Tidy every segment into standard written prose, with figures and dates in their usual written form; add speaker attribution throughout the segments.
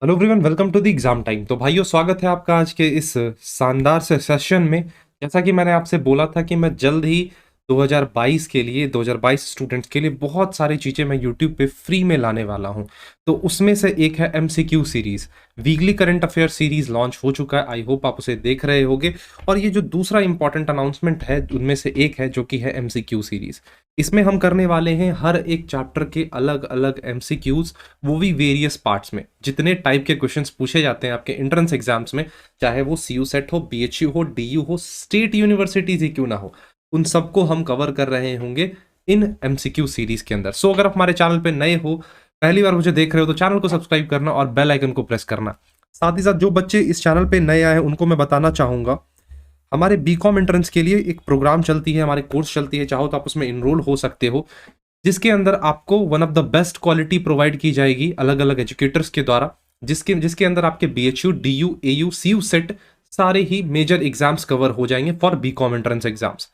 Speaker 1: Hello everyone, welcome to the exam time. तो भाइयों, स्वागत है आपका आज के इस शानदार से सेशन में। जैसा कि मैंने आपसे बोला था कि मैं जल्द ही 2022 के लिए 2022 स्टूडेंट्स के लिए बहुत सारी चीज़ें मैं यूट्यूब पे फ्री में लाने वाला हूं। तो उसमें से एक है MCQ series. Weekly current affair series launch हो चुका है। आई होप आप उसे देख रहे होगे। और ये जो दूसरा इंपॉर्टेंट अनाउंसमेंट है उनमें से एक है जो कि है एमसीक्यू सीरीज। इसमें हम करने वाले हैं हर एक चैप्टर के अलग अलग एमसीक्यूज, वो भी वेरियस पार्ट्स में। जितने टाइप के क्वेश्चंस पूछे जाते हैं आपके एंट्रेंस एग्जाम्स में, चाहे वो सीयू सेट हो, बीएचयू हो, डीयू हो, स्टेट यूनिवर्सिटीज ही क्यों ना हो, उन सबको हम कवर कर रहे होंगे इन एमसीक्यू सीरीज के अंदर। सो अगर आप हमारे चैनल पे नए हो, पहली बार मुझे देख रहे हो, तो चैनल को सब्सक्राइब करना और बेल आइकन को प्रेस करना। साथ ही साथ जो बच्चे इस चैनल पे नए आए हैं उनको मैं बताना चाहूंगा, हमारे बीकॉम एंट्रेंस के लिए एक प्रोग्राम चलती है, हमारे कोर्स चलती है, चाहो तो आप उसमें इनरोल हो सकते हो, जिसके अंदर आपको one of the best quality provide की जाएगी अलग अलग एजुकेटर्स के द्वारा, जिसके जिसके अंदर आपके BHU, DU, AU, CU set सारे ही मेजर एग्जाम्स कवर हो जाएंगे फॉर बीकॉम एंट्रेंस एग्जाम्स।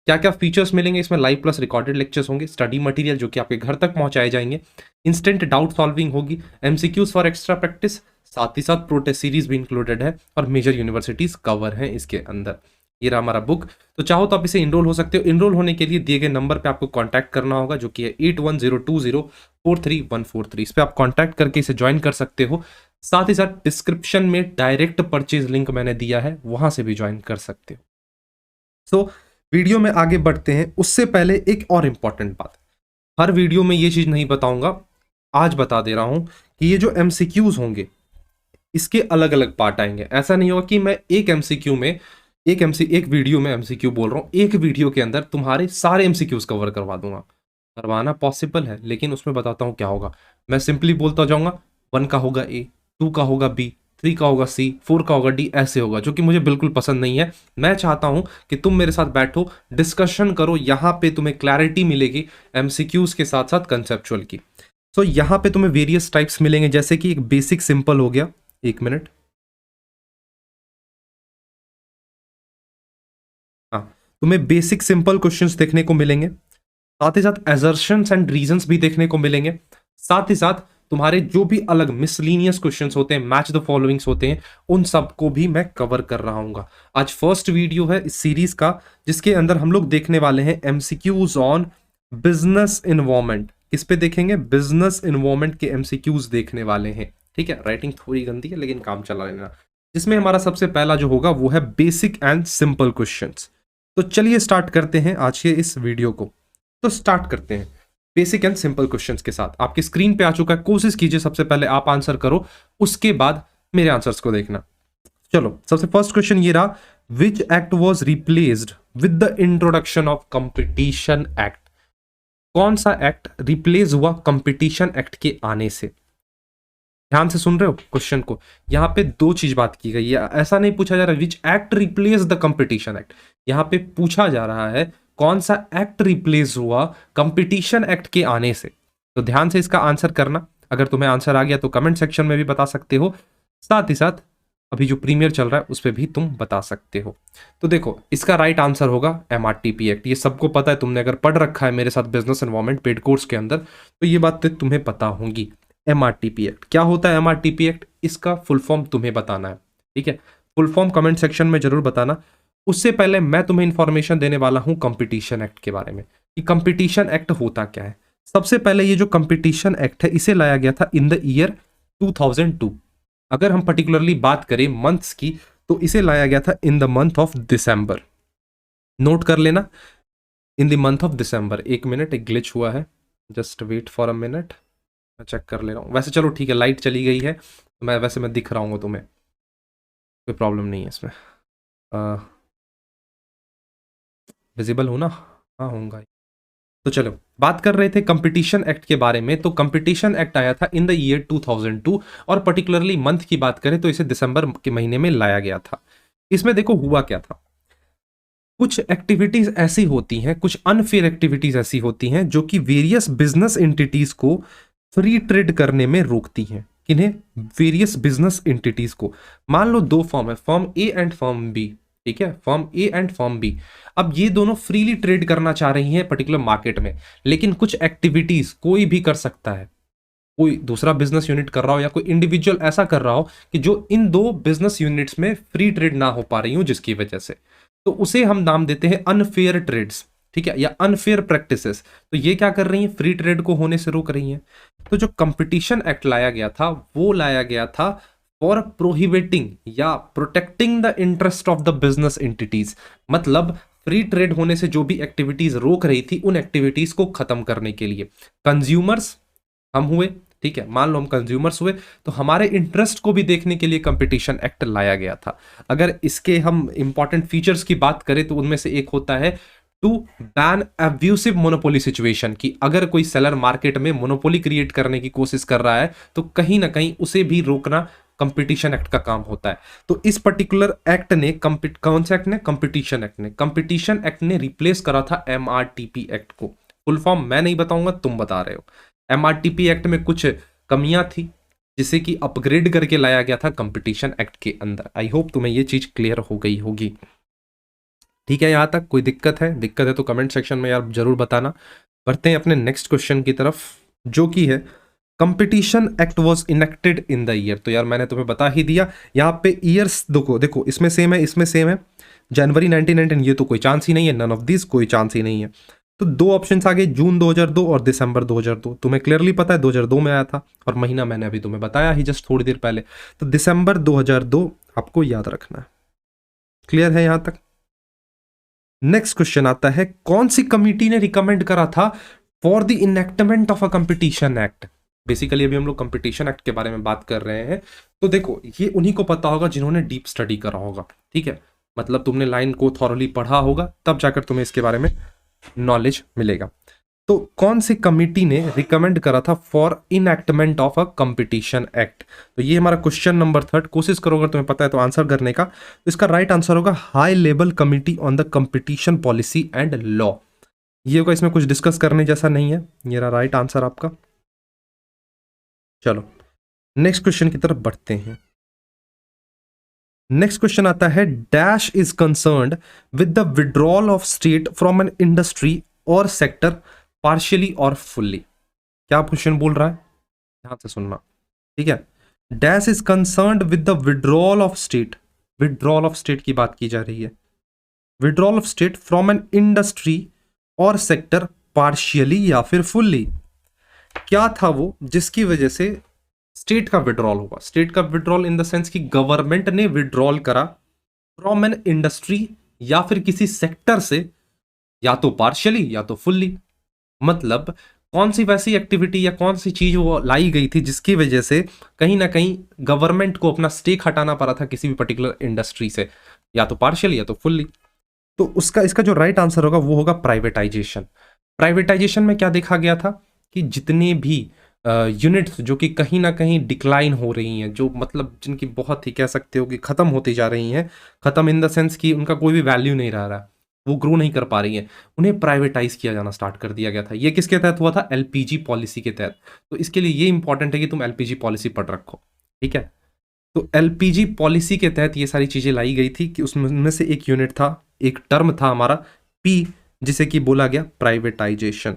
Speaker 1: क्या क्या फीचर्स मिलेंगे इसमें? लाइव प्लस रिकॉर्डेड लेक्चर्स होंगे, स्टडी मटेरियल जो कि आपके घर तक पहुंचाए जाएंगे, इंस्टेंट डाउट सॉल्विंग होगी, एमसीक्यूज फॉर एक्स्ट्रा प्रैक्टिस, साथ ही साथ प्रोटेस्ट सीरीज भी इंक्लूडेड है और मेजर यूनिवर्सिटीज कवर हैं इसके अंदर। ये रहा हमारा बुक। तो चाहो तो आप इसे इनरोल हो सकते हो। इनरोल होने के लिए दिए गए नंबर पे आपको कांटेक्ट करना होगा, जो कि है 8102043143। इस पे आप कांटेक्ट करके इसे ज्वाइन कर सकते हो। साथ ही साथ डिस्क्रिप्शन में डायरेक्ट परचेज लिंक मैंने दिया है, वहां से भी ज्वाइन कर सकते हो। सो वीडियो में आगे बढ़ते हैं, उससे पहले एक और इंपॉर्टेंट बात। हर वीडियो में ये चीज नहीं बताऊंगा, आज बता दे रहा हूं कि ये जो एमसीक्यूज होंगे इसके अलग अलग पार्ट आएंगे। ऐसा नहीं होगा कि मैं एक वीडियो में एमसीक्यू बोल रहा हूँ, एक वीडियो के अंदर तुम्हारे सारे एमसीक्यूज कवर करवा दूंगा। करवाना पॉसिबल है, लेकिन उसमें बताता हूँ क्या होगा। मैं सिंपली बोलता जाऊंगा, 1 का होगा ए, 2 का होगा बी, 3 का होगा सी, 4 का होगा डी, ऐसे होगा, जो कि मुझे बिल्कुल पसंद नहीं है। मैं चाहता हूं कि तुम मेरे साथ बैठो, डिस्कशन करो, यहां पे तुम्हें क्लैरिटी मिलेगी एमसीक्यूज के साथ साथ कंसेप्चुअल की। सो यहां पे तुम्हें वेरियस टाइप्स मिलेंगे, जैसे कि एक बेसिक सिंपल हो गया। एक मिनट, हाँ, तुम्हें बेसिक सिंपल क्वेश्चंस देखने को मिलेंगे, साथ ही साथ एजर्शंस एंड रीजंस भी देखने को मिलेंगे। साथ ही साथ तुम्हारे जो भी अलग मिसलीनियस क्वेश्चंस होते हैं, मैच द फॉलोइंग्स होते हैं, उन सबको भी मैं कवर कर रहा हूँ। आज फर्स्ट वीडियो है इस सीरीज का, जिसके अंदर हम लोग देखने वाले हैं एमसीक्यूज ऑन बिजनेस इन्वायरमेंट। किस पे देखेंगे? बिजनेस इन्वायरमेंट के एमसीक्यूज देखने वाले हैं। ठीक है, राइटिंग थोड़ी गंदी है लेकिन काम चला लेना। जिसमें हमारा सबसे पहला जो होगा वो है बेसिक एंड सिंपल क्वेश्चंस। तो चलिए स्टार्ट करते हैं आज के इस वीडियो को। तो स्टार्ट करते हैं बेसिक एंड सिंपल क्वेश्चंस के साथ। आपकी स्क्रीन पे आ चुका है, कोशिश कीजिए सबसे पहले आप आंसर करो, उसके बाद मेरे आंसर्स को देखना। चलो, सबसे फर्स्ट क्वेश्चन ये रहा, which act was replaced with the introduction of competition act? कौन सा एक्ट रिप्लेस हुआ कंपटीशन एक्ट के आने से? ध्यान से सुन रहे हो क्वेश्चन को? यहां पे दो चीज बात की गई है, ऐसा नहीं पूछा जा रहा which act replace the competition act. यहां पे पूछा जा रहा है कौन सा एक्ट रिप्लेस हुआ कंपटीशन एक्ट के आने से। तो ध्यान से इसका आंसर करना। अगर तुम्हें आंसर आ गया तो कमेंट सेक्शन में भी बता सकते हो, साथ ही साथ अभी जो प्रीमियर चल रहा है उस पर भी तुम बता सकते हो। तो देखो, इसका राइट आंसर होगा एमआरटीपी एक्ट। ये सबको पता है, तुमने अगर पढ़ रखा है मेरे साथ बिजनेस एनवायरनमेंट पेड कोर्स के अंदर, तो ये बातें तुम्हें पता होंगी। एमआरटीपी एक्ट क्या होता है? एमआरटीपी एक्ट, इसका फुल फॉर्म तुम्हें बताना है। ठीक है, फुल फॉर्म कमेंट सेक्शन में जरूर बताना। उससे पहले मैं तुम्हें इंफॉर्मेशन देने वाला हूं कंपटीशन एक्ट के बारे में, कि कंपटीशन एक्ट होता क्या है। सबसे पहले ये जो कंपटीशन एक्ट है इसे लाया गया था इन द ईयर 2002। अगर हम पर्टिकुलरली बात करें मंथ्स की, तो इसे लाया गया था in the month of December. Note कर लेना, in the month of December. एक मिनट, एक ग्लिच हुआ है, just wait for a minute, मैं चेक कर ले रहा हूँ। वैसे चलो ठीक है, लाइट चली गई है, तो मैं दिख रहा हूँ तुम्हें, कोई प्रॉब्लम नहीं है इसमें। विजिबल हो ना? हाँ, होगा। तो चलो, बात कर रहे थे कंपटीशन एक्ट के बारे में। तो कंपटीशन एक्ट आया था इन द ईयर 2002, और पर्टिकुलरली मंथ की बात करें तो इसे दिसंबर के महीने में लाया गया था। इसमें देखो हुआ क्या था, कुछ एक्टिविटीज ऐसी होती हैं, कुछ अनफेयर एक्टिविटीज ऐसी होती हैं जो कि वेरियस बिजनेस एंटिटीज को फ्री ट्रेड करने में रोकती हैं। किन्हें? वेरियस बिजनेस एंटिटीज को। मान लो दो फर्म है, firm A and firm B. ठीक है, firm A and firm B. अब ये दोनों फ्रीली ट्रेड करना चाह रही हैं पर्टिकुलर मार्केट में, लेकिन कुछ एक्टिविटीज कोई भी कर सकता है। कोई दूसरा बिजनेस यूनिट कर रहा हो या कोई इंडिविजुअल ऐसा कर रहा हो कि जो इन दो बिजनेस यूनिट्स में फ्री ट्रेड ना हो पा रही हो जिसकी वजह से, तो उसे हम नाम देते हैं अनफेयर ट्रेड्स, ठीक है, या अनफेयर प्रैक्टिसेस। तो ये क्या कर रही हैं, फ्री ट्रेड को होने से रोक रही हैं। तो जो कंपटीशन एक्ट लाया गया था वो लाया गया था फॉर प्रोहिबिटिंग या protecting the interest of the business entities, मतलब फ्री ट्रेड होने से जो भी एक्टिविटीज रोक रही थी उन एक्टिविटीज को खत्म करने के लिए। कंज्यूमर्स हम हुए, ठीक है, मान लो हम कंज्यूमर्स हुए, तो हमारे इंटरेस्ट को भी देखने के लिए कंपटीशन एक्ट लाया गया था। अगर इसके हम इंपॉर्टेंट फीचर्स की बात करें तो उनमें से एक होता है to ban abusive monopoly situation, कि अगर कोई सेलर मार्केट में मोनोपोली क्रिएट करने की कोशिश कर रहा है तो कहीं ना कहीं उसे भी रोकना कंपटीशन एक्ट का काम होता है। तो इस पर्टिकुलर एक्ट ने कौन सा एक्ट ने, कंपटीशन एक्ट ने रिप्लेस करा था एमआरटीपी एक्ट को। फुल फॉर्म मैं नहीं बताऊंगा, तुम बता रहे हो। एमआरटीपी एक्ट में कुछ कमियां थी जिसे कि अपग्रेड करके लाया गया था कंपटीशन एक्ट के अंदर। आई होप तुम्हें ये चीज क्लियर हो गई होगी। ठीक है, यहां तक कोई दिक्कत है तो कमेंट सेक्शन में यार जरूर बताना। बढ़ते हैं अपने नेक्स्ट क्वेश्चन की तरफ, जो कि है competition act was enacted in the year. तो यार मैंने तुम्हें बता ही दिया, यहाँ पे ईयर्स देखो इसमें सेम है, इसमें सेम है, जनवरी 1919, ये तो कोई चांस ही नहीं है, नन ऑफ दिस कोई चांस ही नहीं है। तो दो ऑप्शंस आ गए, जून 2002 और दिसंबर 2002। तुम्हें क्लियरली पता है 2002 में आया था, और महीना मैंने अभी तुम्हें बताया ही जस्ट थोड़ी देर पहले। तो दिसंबर 2002 आपको याद रखना है। क्लियर है यहां तक? नेक्स्ट क्वेश्चन आता है, कौन सी कमिटी ने रिकमेंड करा था for the enactment of a competition act. Basically अभी हम लोग कंपटीशन एक्ट के बारे में बात कर रहे हैं। तो देखो ये उन्हीं को पता होगा जिन्होंने डीप स्टडी करा होगा, ठीक है, मतलब तुमने लाइन को थॉरली पढ़ा होगा, तब जाकर तुम्हें इसके बारे में नॉलेज मिलेगा। तो कौन सी कमिटी ने रिकमेंड करा था for enactment of a competition act. तो ये हमारा क्वेश्चन नंबर 3। कोशिश करो अगर तुम्हें पता है तो आंसर करने का। तो इसका राइट आंसर होगा high level committee on the competition policy and law. ये होगा, इसमें कुछ डिस्कस करने जैसा नहीं है, ये रहा राइट आंसर आपका। चलो नेक्स्ट क्वेश्चन की तरफ बढ़ते हैं। नेक्स्ट क्वेश्चन आता है, dash is concerned with the withdrawal of state from an industry और सेक्टर पार्शियली और फुल्ली। क्या क्वेश्चन बोल रहा है, ध्यान से सुनना, ठीक है। Dash is concerned with the withdrawal of state, withdrawal of state की बात की जा रही है, withdrawal of state from an industry और सेक्टर पार्शियली या फिर फुल्ली। क्या था वो जिसकी वजह से स्टेट का विड्रॉल होगा। स्टेट का विड्रॉल इन द सेंस कि गवर्नमेंट ने विड्रॉल करा फ्रॉम एन इंडस्ट्री या फिर किसी सेक्टर से, या तो पार्शियली या तो फुल्ली। मतलब कौन सी वैसी एक्टिविटी या कौन सी चीज वो लाई गई थी जिसकी वजह से कहीं ना कहीं गवर्नमेंट को अपना स्टेक हटाना पड़ा था किसी भी पर्टिकुलर इंडस्ट्री से, या तो पार्शियली या तो फुल्ली। तो उसका इसका जो राइट आंसर होगा वो होगा प्राइवेटाइजेशन। प्राइवेटाइजेशन में क्या देखा गया था कि जितने भी यूनिट्स जो कि कहीं ना कहीं डिक्लाइन हो रही हैं, जो मतलब जिनकी बहुत ही कह सकते हो कि खत्म होती जा रही हैं, खत्म इन द सेंस कि उनका कोई भी वैल्यू नहीं रह रहा, वो ग्रो नहीं कर पा रही हैं, उन्हें प्राइवेटाइज किया जाना स्टार्ट कर दिया गया था। ये किसके तहत हुआ था, एलपीजी पॉलिसी के तहत। तो इसके लिए ये इंपॉर्टेंट है कि तुम एलपीजी पॉलिसी पढ़ रखो, ठीक है। तो एलपीजी पॉलिसी के तहत ये सारी चीजें लाई गई थी कि उसमें से एक यूनिट था, एक टर्म था हमारा पी, जिसे कि बोला गया प्राइवेटाइजेशन,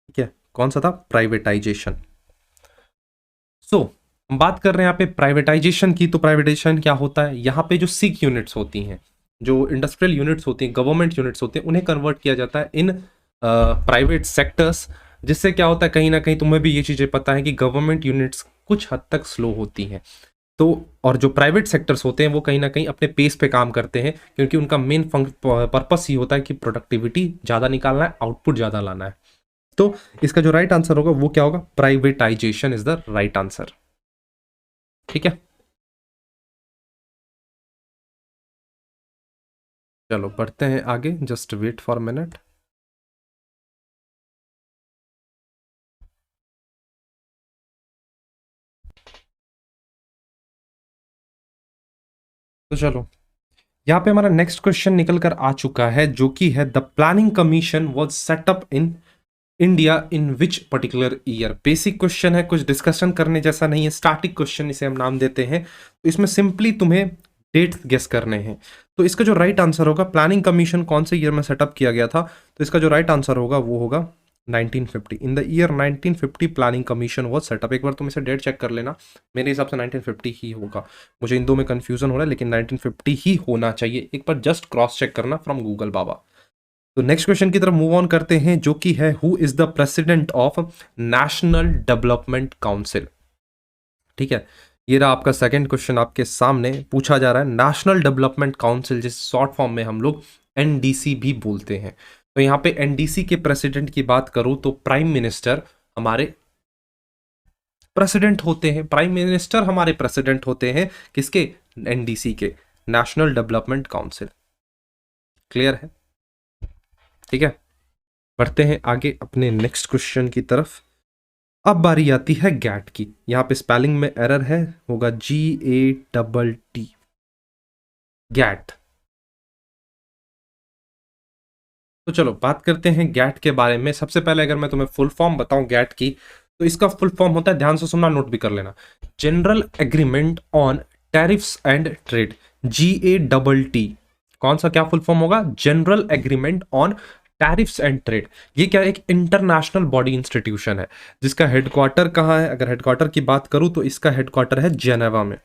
Speaker 1: ठीक है। कौन सा था, प्राइवेटाइजेशन। सो हम बात कर रहे हैं यहाँ पे प्राइवेटाइजेशन की। तो प्राइवेटाइजेशन क्या होता है, यहाँ पे जो सिक यूनिट्स होती हैं, जो इंडस्ट्रियल यूनिट्स होती हैं, गवर्नमेंट यूनिट्स होते हैं, उन्हें कन्वर्ट किया जाता है इन प्राइवेट सेक्टर्स। जिससे क्या होता है, कहीं ना कहीं तुम्हें भी ये चीजें पता है कि गवर्नमेंट यूनिट्स कुछ हद तक स्लो होती हैं। तो और जो प्राइवेट सेक्टर्स होते हैं वो कहीं ना कहीं अपने पेस पे काम करते हैं, क्योंकि उनका मेन पर्पस ही होता है कि प्रोडक्टिविटी ज़्यादा निकालना है, आउटपुट ज़्यादा लाना है। तो इसका जो राइट आंसर होगा वो क्या होगा, privatisation is the right answer, ठीक है। चलो बढ़ते हैं आगे, जस्ट वेट फॉर मिनट। तो चलो यहाँ पे हमारा नेक्स्ट क्वेश्चन निकल कर आ चुका है, जो कि है the planning commission was setup in India in which particular year. Basic question है, कुछ डिस्कशन करने जैसा नहीं है, स्टैटिक क्वेश्चन इसे हम नाम देते हैं। तो इसमें सिंपली तुम्हें डेट गेस करने हैं। तो इसका जो राइट आंसर होगा, प्लानिंग कमीशन कौन से ईयर में सेटअप किया गया था, तो इसका जो राइट आंसर होगा वो होगा 1950, in the year 1950 planning commission was setup. एक बार तुम इसे डेट चेक कर लेना, मेरे हिसाब से 1950 ही होगा, मुझे इन दो में कंफ्यूजन हो रहा है, लेकिन 1950 ही होना चाहिए। एक बार जस्ट क्रॉस चेक करना फ्रॉम गूगल बाबा। तो नेक्स्ट क्वेश्चन की तरफ मूव ऑन करते हैं, जो कि है who is the president of national development council. ठीक है, ये रहा आपका सेकंड क्वेश्चन आपके सामने पूछा जा रहा है। नेशनल डेवलपमेंट काउंसिल, जिस शॉर्ट फॉर्म में हम लोग एनडीसी भी बोलते हैं। तो यहाँ पे एनडीसी के प्रेसिडेंट की बात करूं तो प्राइम मिनिस्टर हमारे प्रेसिडेंट होते हैं, प्राइम मिनिस्टर हमारे प्रेसिडेंट होते हैं किसके, एनडीसी के, नेशनल डेवलपमेंट काउंसिल। क्लियर है? ठीक है, बढ़ते हैं आगे अपने नेक्स्ट क्वेश्चन की तरफ। अब बारी आती है गैट की। यहां पे स्पेलिंग में एरर है, होगा GATT, गैट। तो चलो बात करते हैं गैट के बारे में। सबसे पहले अगर मैं तुम्हें फुल फॉर्म बताऊं गैट की, तो इसका फुल फॉर्म होता है, ध्यान से सुनना, नोट भी कर लेना, general agreement on tariffs and trade, GATT। कौन सा क्या फुल फॉर्म होगा, general agreement on tariffs and trade. ये क्या, एक इंटरनेशनल बॉडी इंस्टीट्यूशन है, जिसका हेडक्वार्टर कहाँ है। अगर हेडक्वार्टर की बात करूं तो इसका हेडक्वार्टर है जेनेवा में।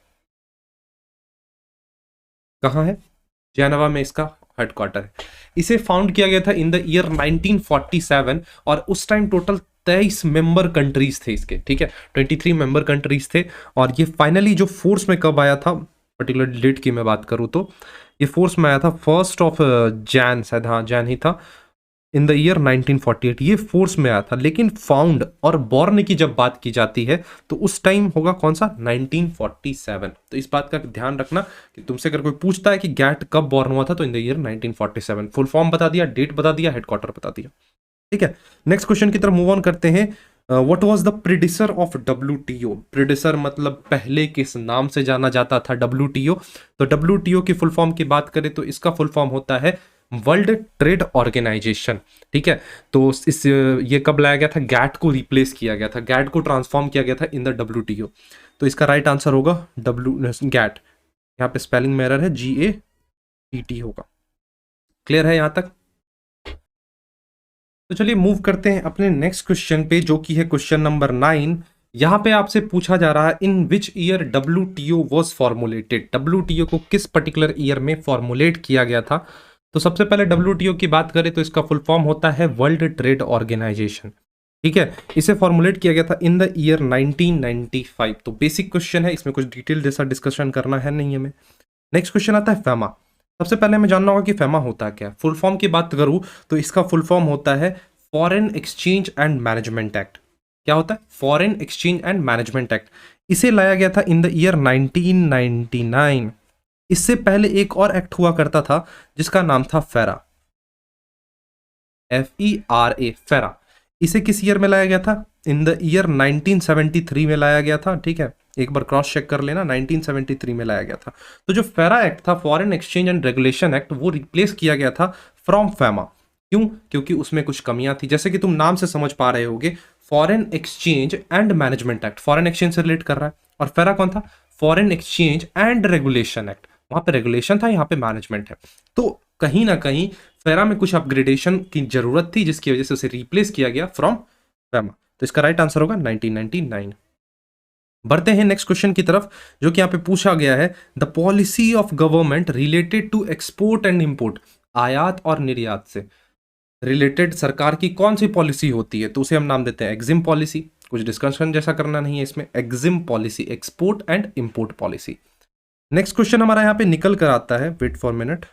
Speaker 1: कहाँ है, जेनेवा में इसका हेडक्वार्टर है। इसे फाउंड किया गया था इन द ईयर 1947, और उस टाइम टोटल 23 मेंबर कंट्रीज थे इसके। ठीक है, 23 मेंबर कंट्रीज थे। और ये फाइनली जो फोर्स में कब आया था, पर्टिकुलर डेट की मैं बात करूं तो ये फोर्स में आया था 1 जैन, शायद हाँ जैन ही था, इन द ईयर 1948 ये फोर्स में आया था। लेकिन फाउंड और बॉर्न की जब बात की जाती है तो उस टाइम होगा कौन सा, 1947। तो इस बात का ध्यान रखना कि तुमसे अगर कोई पूछता है कि गैट कब बॉर्न हुआ था, तो in the year 1947। Full form बता दिया, डेट बता दिया, हेडक्वार्टर बता दिया। ठीक है, नेक्स्ट क्वेश्चन की तरफ मूव ऑन करते हैं। What was the predecessor of WTO। Predecessor मतलब पहले किस नाम से जाना जाता था WTO। तो WTO की फुल फॉर्म की बात करें तो इसका फुल फॉर्म होता है वर्ल्ड ट्रेड ऑर्गेनाइजेशन। ठीक है, तो इस ये कब लाया गया था, गैट को रिप्लेस किया गया था, गैट को ट्रांसफॉर्म किया गया था इन द WTO। तो इसका राइट आंसर होगा गैट। यहाँ पे स्पेलिंग में एरर है, GATT होगा। क्लियर है यहां तक? तो चलिए मूव करते हैं अपने नेक्स्ट क्वेश्चन पे, जो कि है क्वेश्चन नंबर 9। यहां पे आपसे पूछा जा रहा है in which year WTO was formulated. WTO को किस पर्टिकुलर ईयर में फॉर्मुलेट किया गया था। तो सबसे पहले WTO की बात करें तो इसका फुल फॉर्म होता है वर्ल्ड ट्रेड ऑर्गेनाइजेशन। ठीक है, इसे फॉर्मुलेट किया गया था इन द ईयर 1995। तो बेसिक क्वेश्चन है, इसमें कुछ डिटेल जैसा डिस्कशन करना है नहीं हमें। नेक्स्ट क्वेश्चन आता है फेमा। सबसे पहले हमें जानना होगा कि फेमा होता क्या है। फुल फॉर्म की बात करूं तो इसका फुल फॉर्म होता है foreign exchange and management act. क्या होता है, foreign exchange and management act. इसे लाया गया था इन द ईयर 1999। इससे पहले एक और एक्ट हुआ करता था जिसका नाम था फेरा, FERA, फेरा। इसे किस ईयर में लाया गया था, इन द ईयर 1973 में लाया गया था। ठीक है, एक बार क्रॉस चेक कर लेना, 1973 में लाया गया था। तो जो फेरा एक्ट था, foreign exchange and regulation act, वो रिप्लेस किया गया था फ्रॉम फेमा। क्यों, क्योंकि उसमें कुछ कमियां थी, जैसे कि तुम नाम से समझ पा रहे होगे, foreign exchange and management act, foreign exchange से रिलेट कर रहा है, और फेरा कौन था, foreign exchange and regulation act. वहां पे रेगुलेशन था, यहाँ पे मैनेजमेंट है। तो कहीं ना कहीं फेरा में कुछ अपग्रेडेशन की जरूरत थी, जिसकी वजह से उसे रिप्लेस किया गया फ्रॉम फेमा। तो इसका राइट आंसर होगा 1999। बढ़ते हैं नेक्स्ट क्वेश्चन की तरफ, जो कि यहाँ पे पूछा गया है the policy of government related to export and import. आयात और निर्यात से रिलेटेड सरकार की कौन सी पॉलिसी होती है, तो उसे हम नाम देते हैं एग्जिम पॉलिसी। कुछ डिस्कशन जैसा करना नहीं है इसमें, EXIM policy, export and import policy. Next question हमारा यहाँ पे निकल कर आता है, वेट फॉर मिनट।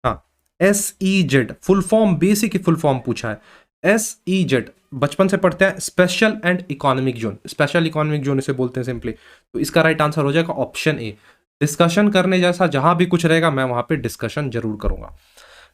Speaker 1: हाँ, SEZ full form, basic full form पूछा है। SEZ बचपन से पढ़ते हैं, special and economic zone, special economic zone इसे बोलते हैं सिंपली। तो इसका राइट आंसर हो जाएगा ऑप्शन ए। डिस्कशन करने जैसा जहां भी कुछ रहेगा मैं वहां पे डिस्कशन जरूर करूंगा।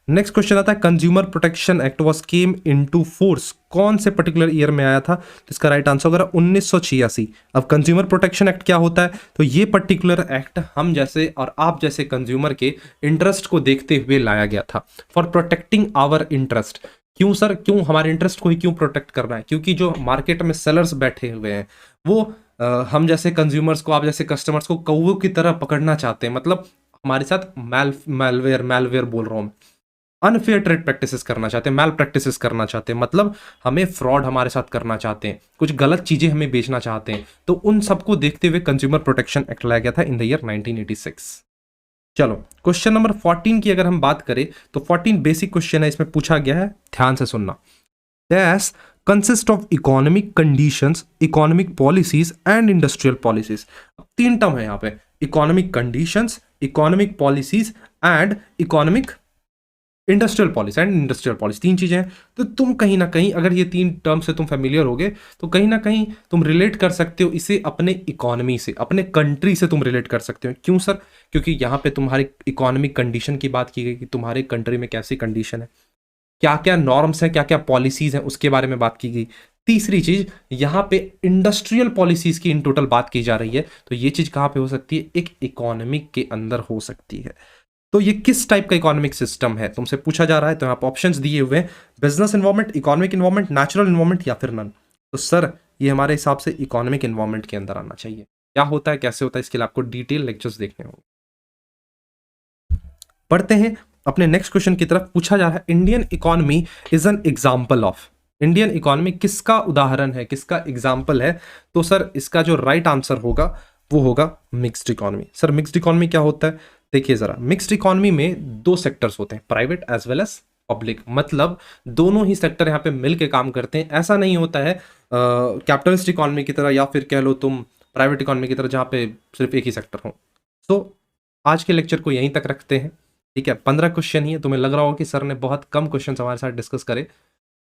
Speaker 1: नेक्स्ट क्वेश्चन आता है consumer protection act was came into force. कौन से पर्टिकुलर ईयर में आया था, तो इसका राइट आंसर होगा 1986। अब कंज्यूमर प्रोटेक्शन एक्ट क्या होता है, तो ये पर्टिकुलर एक्ट हम जैसे और आप जैसे कंज्यूमर के इंटरेस्ट को देखते हुए लाया गया था, फॉर प्रोटेक्टिंग आवर इंटरेस्ट। क्यों सर, क्यों हमारे इंटरेस्ट को ही क्यों प्रोटेक्ट करना है, क्योंकि जो मार्केट में सेलर्स बैठे हुए हैं वो हम जैसे कंज्यूमर्स को, आप जैसे कस्टमर्स को कौवों की तरह पकड़ना चाहते हैं। मतलब हमारे साथ मैलवेयर बोल रहा हूँ, अनफेयर ट्रेड प्रैक्टिसेस करना चाहते हैं, मैल प्रैक्टिसेस करना चाहते हैं, मतलब हमें फ्रॉड हमारे साथ करना चाहते हैं, कुछ गलत चीजें हमें बेचना चाहते हैं, तो उन सबको देखते हुए कंज्यूमर प्रोटेक्शन एक्ट लाया गया था इन द ईयर 1986। चलो क्वेश्चन नंबर 14 की अगर हम बात करें तो 14 बेसिक क्वेश्चन है, इसमें पूछा गया है, ध्यान से सुनना। Dash consist of economic conditions, economic policies and industrial policies. तीन टर्म है यहाँ पे, economic conditions, economic policies and economic industrial policy and industrial policy, तीन चीजें हैं। तो तुम कहीं ना कहीं अगर ये तीन टर्म से तुम फेमिलियर होगे तो कहीं ना कहीं तुम रिलेट कर सकते हो इसे अपने इकोनॉमी से, अपने कंट्री से तुम रिलेट कर सकते हो। क्यों सर? क्योंकि यहाँ पे तुम्हारी इकोनॉमिक कंडीशन की बात की गई कि तुम्हारे कंट्री में कैसी कंडीशन है, क्या क्या नॉर्म्स हैं, क्या क्या पॉलिसीज हैं, उसके बारे में बात की गई। तीसरी चीज, यहाँ पे इंडस्ट्रियल पॉलिसीज की इन टोटल बात की जा रही है, तो ये चीज कहाँ पे हो सकती है? एक इकोनॉमिक के अंदर हो सकती है। तो ये किस टाइप का इकोनॉमिक सिस्टम है तुमसे पूछा जा रहा है, तो यहाँ पे ऑप्शंस दिए हुए हैं, business environment, economic environment, natural environment या फिर नन। तो सर ये हमारे हिसाब से इकोनॉमिक इन्वायरमेंट के अंदर आना चाहिए। क्या होता है, कैसे होता है, इसके लिए आपको डिटेल लेक्चर्स देखने होंगे। पढ़ते हैं अपने नेक्स्ट क्वेश्चन की तरफ। पूछा जा रहा है Indian economy is an example of. Indian economy किसका उदाहरण है, किसका एग्जाम्पल है? तो सर इसका जो राइट आंसर होगा वो होगा mixed economy. Sir mixed economy क्या होता है? देखिए जरा, मिक्स्ड इकोनॉमी में दो सेक्टर्स होते हैं, private as well as public, मतलब दोनों ही सेक्टर यहाँ पे मिलके काम करते हैं। ऐसा नहीं होता है कैपिटलिस्ट इकोनॉमी की तरह या फिर कह लो तुम प्राइवेट इकोनॉमी की तरह जहाँ पे सिर्फ एक ही सेक्टर हो। तो आज के लेक्चर को यहीं तक रखते हैं, ठीक है। 15 क्वेश्चन ही है। तुम्हें लग रहा हो कि सर ने बहुत कम क्वेश्चन हमारे साथ डिस्कस करे,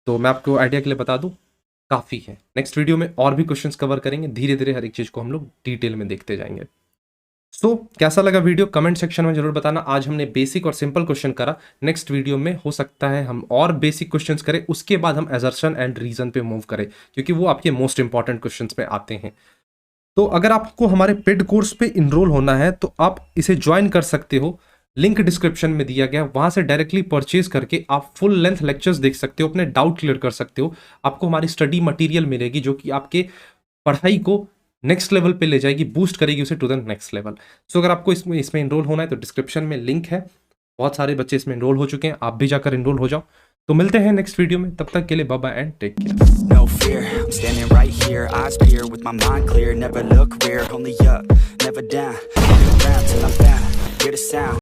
Speaker 1: तो मैं आपको आइडिया के लिए बता दूं काफ़ी है। नेक्स्ट वीडियो में और भी क्वेश्चंस कवर करेंगे, धीरे धीरे हर एक चीज़ को हम लोग डिटेल में देखते जाएंगे। सो कैसा लगा वीडियो कमेंट सेक्शन में जरूर बताना। आज हमने बेसिक और सिंपल क्वेश्चन करा, नेक्स्ट वीडियो में हो सकता है हम और बेसिक क्वेश्चंस करें, उसके बाद हम असर्शन एंड रीजन पे मूव करें, क्योंकि वो आपके मोस्ट इंपॉर्टेंट क्वेश्चंस में आते हैं। तो अगर आपको हमारे पेड कोर्स पे इनरोल होना है तो आप इसे ज्वाइन कर सकते हो, लिंक डिस्क्रिप्शन में दिया गया, वहां से डायरेक्टली परचेज करके आप फुल लेंथ लेक्चर्स देख सकते हो, अपने डाउट क्लियर कर सकते हो। आपको हमारी स्टडी मटेरियल मिलेगी जो कि आपके पढ़ाई को नेक्स्ट लेवल पे ले जाएगी, बूस्ट करेगी उसे टू द नेक्स्ट लेवल। सो अगर आपको इसमें इनरोल होना है तो डिस्क्रिप्शन में लिंक है, बहुत सारे बच्चे इसमें इनरोल हो चुके हैं, आप भी जाकर इनरोल हो जाओ। तो मिलते हैं नेक्स्ट वीडियो में, तब तक के लिए bye bye and take care.
Speaker 2: No fear, I'm standing right here, eyes peer with my mind clear, never look rear, only up, never down, look around till I'm found, hear the sound.